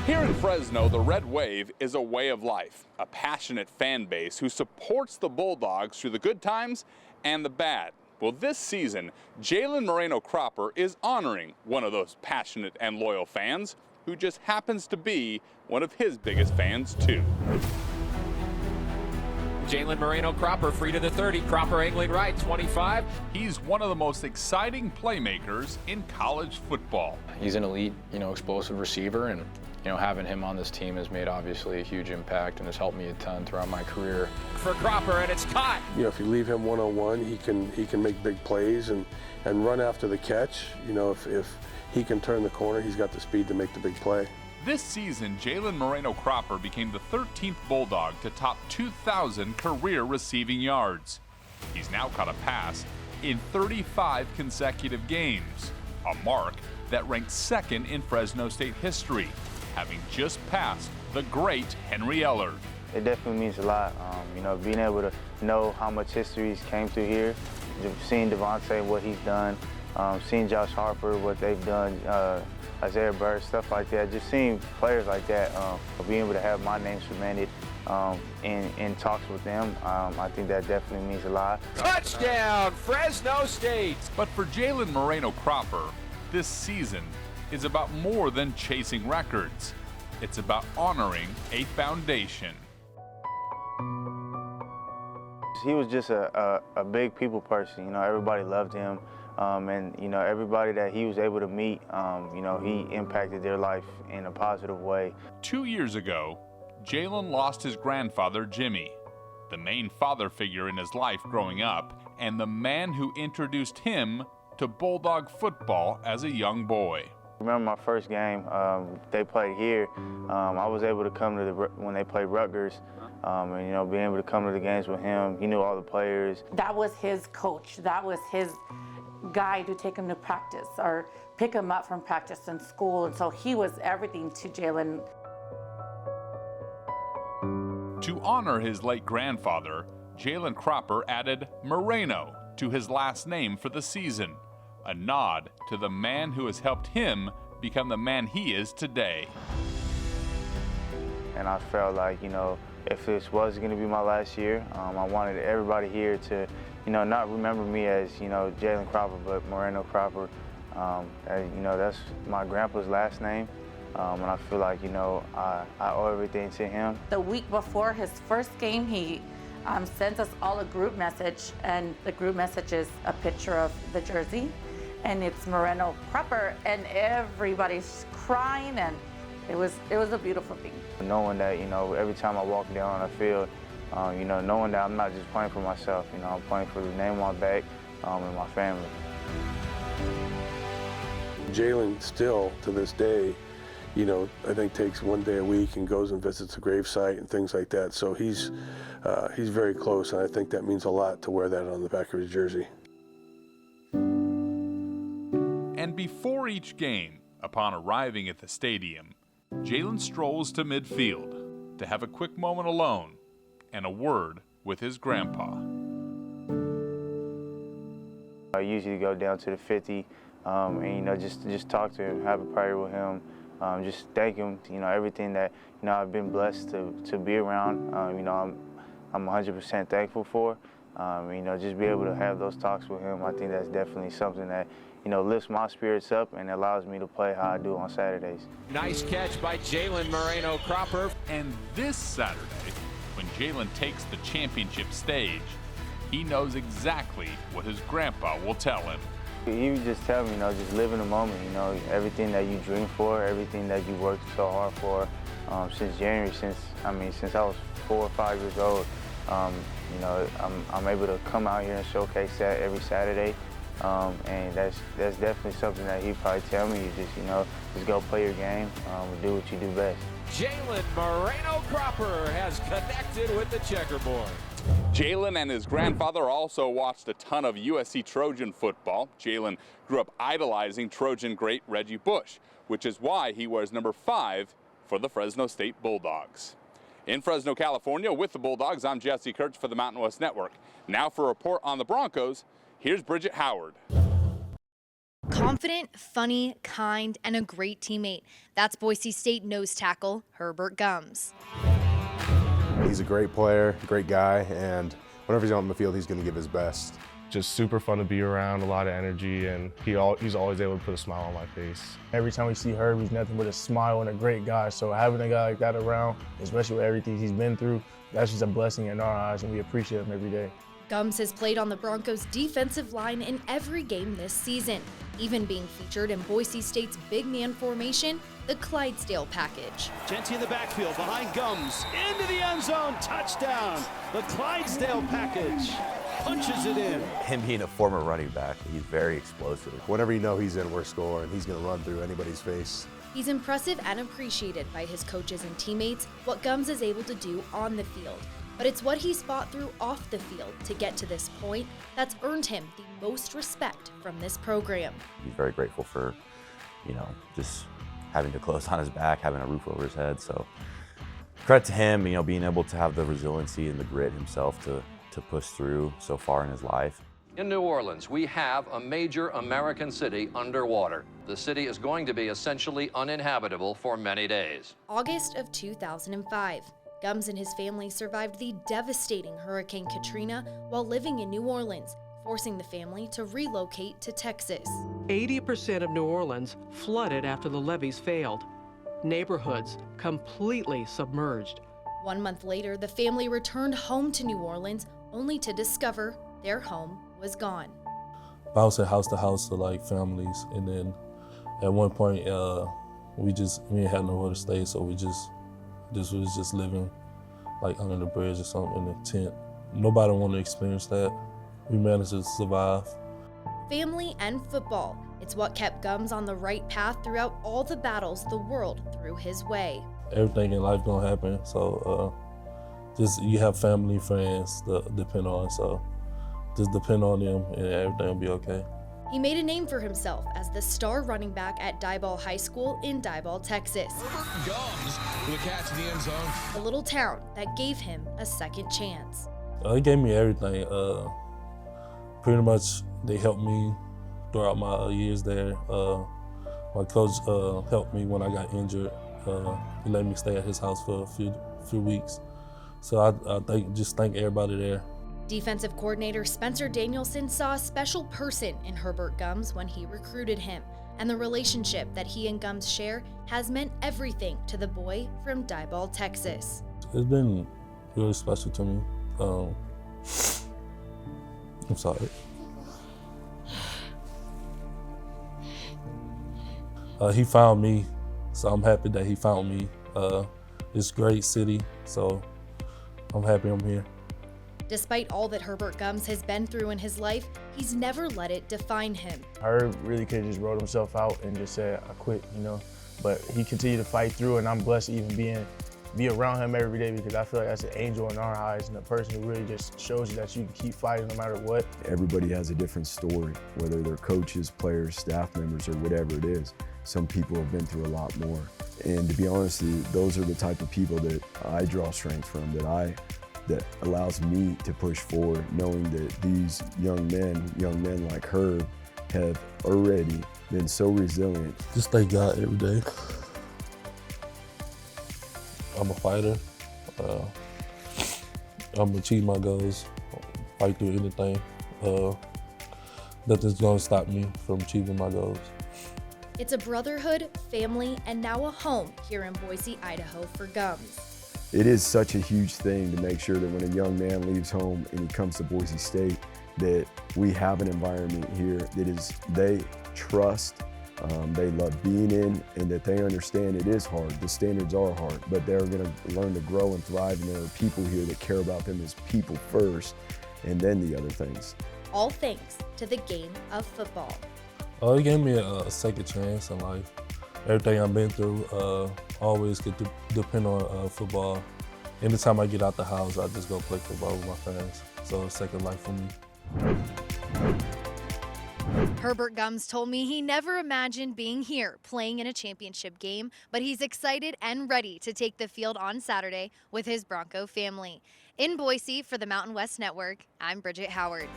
Here in Fresno, the Red Wave is a way of life, a passionate fan base who supports the Bulldogs through the good times and the bad. Well, this season, Jalen Moreno-Cropper is honoring one of those passionate and loyal fans who just happens to be one of his biggest fans, too. Jalen Moreno-Cropper free to the 30. Cropper angling right, 25. He's one of the most exciting playmakers in college football. He's an elite, explosive receiver, and having him on this team has made obviously a huge impact and has helped me a ton throughout my career. For Cropper, and it's caught. If you leave him one-on-one, he can make big plays and run after the catch. If he can turn the corner, he's got the speed to make the big play. This season, Jalen Moreno-Cropper became the 13th Bulldog to top 2,000 career receiving yards. He's now caught a pass in 35 consecutive games, a mark that ranks second in Fresno State history, having just passed the great Henry Ellard. It definitely means a lot, being able to know how much history came through here, seeing Devontae, what he's done, seeing Josh Harper, what they've done, Herbert, stuff like that. Just seeing players like that, being able to have my name cemented in talks with them, I think that definitely means a lot. Touchdown, Fresno State! But for Jalen Moreno-Cropper, this season is about more than chasing records. It's about honoring a foundation. He was just a big people person. Everybody loved him. And everybody that he was able to meet, he impacted their life in a positive way. 2 years ago, Jalen lost his grandfather, Jimmy, the main father figure in his life growing up, and the man who introduced him to Bulldog football as a young boy. I remember my first game, they played here. I was able to come to when they played Rutgers, and being able to come to the games with him. He knew all the players. That was his coach. That was his guy to take him to practice or pick him up from practice in school, and so he was everything to Jalen. To honor his late grandfather, Jalen Cropper added Moreno to his last name for the season, a nod to the man who has helped him become the man he is today. And I felt like, if this was going to be my last year, I wanted everybody here to not remember me as, Jalen Cropper, but Moreno-Cropper. That's my grandpa's last name, and I feel like, I owe everything to him. The week before his first game, he sends us all a group message, and the group message is a picture of the jersey, and it's Mareno-Cropper, and everybody's crying, and it was a beautiful thing. Knowing that, every time I walk down on the field, knowing that I'm not just playing for myself, I'm playing for the name on my back and my family. Jalen still, to this day, I think takes one day a week and goes and visits the gravesite and things like that. So he's very close, and I think that means a lot to wear that on the back of his jersey. And before each game, upon arriving at the stadium, Jalen strolls to midfield to have a quick moment alone and a word with his grandpa. I usually go down to the 50 and just talk to him, have a prayer with him, just thank him, everything that I've been blessed to be around. I'm 100% thankful for. Just be able to have those talks with him. I think that's definitely something that lifts my spirits up and allows me to play how I do on Saturdays. Nice catch by Jalen Moreno-Cropper. And this Saturday, when Jalen takes the championship stage, he knows exactly what his grandpa will tell him. He would just tell me, just live in the moment, everything that you dream for, everything that you worked so hard for since January, since I was 4 or 5 years old. I'm able to come out here and showcase that every Saturday. And that's definitely something that he'd probably tell me. Just go play your game, do what you do best. Jalen Moreno-Cropper has connected with the checkerboard. Jalen and his grandfather also watched a ton of USC Trojan football. Jalen grew up idolizing Trojan great Reggie Bush, which is why he wears number 5 for the Fresno State Bulldogs. In Fresno, California, with the Bulldogs, I'm Jesse Kurtz for the Mountain West Network. Now for a report on the Broncos, here's Bridget Howard. Confident, funny, kind, and a great teammate. That's Boise State nose tackle Herbert Gums. He's a great player, great guy, and whenever he's on the field, he's going to give his best. Just super fun to be around, a lot of energy, and he's always able to put a smile on my face. Every time we see Herb, he's nothing but a smile and a great guy. So having a guy like that around, especially with everything he's been through, that's just a blessing in our eyes, and we appreciate him every day. Gums has played on the Broncos' defensive line in every game this season, even being featured in Boise State's big man formation, the Clydesdale package. Genty in the backfield, behind Gums, into the end zone, touchdown! The Clydesdale package punches it in. Him being a former running back, he's very explosive. Whenever you know he's in, we're scoring. He's going to run through anybody's face. He's impressive and appreciated by his coaches and teammates, what Gums is able to do on the field. But it's what he's fought through off the field to get to this point that's earned him the most respect from this program. He's very grateful for, just having to close on his back, having a roof over his head. So credit to him, being able to have the resiliency and the grit himself to push through so far in his life. In New Orleans, we have a major American city underwater. The city is going to be essentially uninhabitable for many days. August of 2005. Gums and his family survived the devastating Hurricane Katrina while living in New Orleans, forcing the family to relocate to Texas. 80% of New Orleans flooded after the levees failed. Neighborhoods completely submerged. 1 month later, the family returned home to New Orleans only to discover their home was gone. Bouncing house to house to like families, and then at one point we didn't have nowhere to stay, so we was just living like under the bridge or something in a tent. Nobody wanted to experience that. We managed to survive. Family and football, it's what kept Gums on the right path throughout all the battles the world threw his way. Everything in life gonna happen, so just you have family, friends to depend on, so just depend on them and everything will be okay. He made a name for himself as the star running back at Diboll High School in Diboll, Texas. Herbert Gums with a catch in the end zone. A little town that gave him a second chance. It gave me everything. Pretty much they helped me throughout my years there. My coach helped me when I got injured. He let me stay at his house for a few weeks. So I thank everybody there. Defensive coordinator Spencer Danielson saw a special person in Herbert Gums when he recruited him, and the relationship that he and Gums share has meant everything to the boy from Diboll, Texas. It's been really special to me. I'm sorry. He found me, so I'm happy that he found me. It's a great city, so I'm happy I'm here. Despite all that Herbert Gums has been through in his life, he's never let it define him. Herb really could have just wrote himself out and just said, I quit, But he continued to fight through, and I'm blessed to even be around him every day, because I feel like that's an angel in our eyes and a person who really just shows you that you can keep fighting no matter what. Everybody has a different story, whether they're coaches, players, staff members, or whatever it is. Some people have been through a lot more. And to be honest with you, those are the type of people that I draw strength from, that allows me to push forward, knowing that these young men like Herb have already been so resilient. Just thank God every day. I'm a fighter. I'm gonna achieve my goals, fight through anything. Nothing's gonna stop me from achieving my goals. It's a brotherhood, family, and now a home here in Boise, Idaho for Gums. It is such a huge thing to make sure that when a young man leaves home and he comes to Boise State, that we have an environment here that is, they trust, they love being in, and that they understand it is hard. The standards are hard, but they're gonna learn to grow and thrive, and there are people here that care about them as people first, and then the other things. All thanks to the game of football. It gave me a second chance in life. Everything I've been through, always get to depend on football. Anytime I get out the house, I just go play football with my friends. So it's second life for me. Herbert Gums told me he never imagined being here playing in a championship game, but he's excited and ready to take the field on Saturday with his Bronco family. In Boise for the Mountain West Network, I'm Bridget Howard.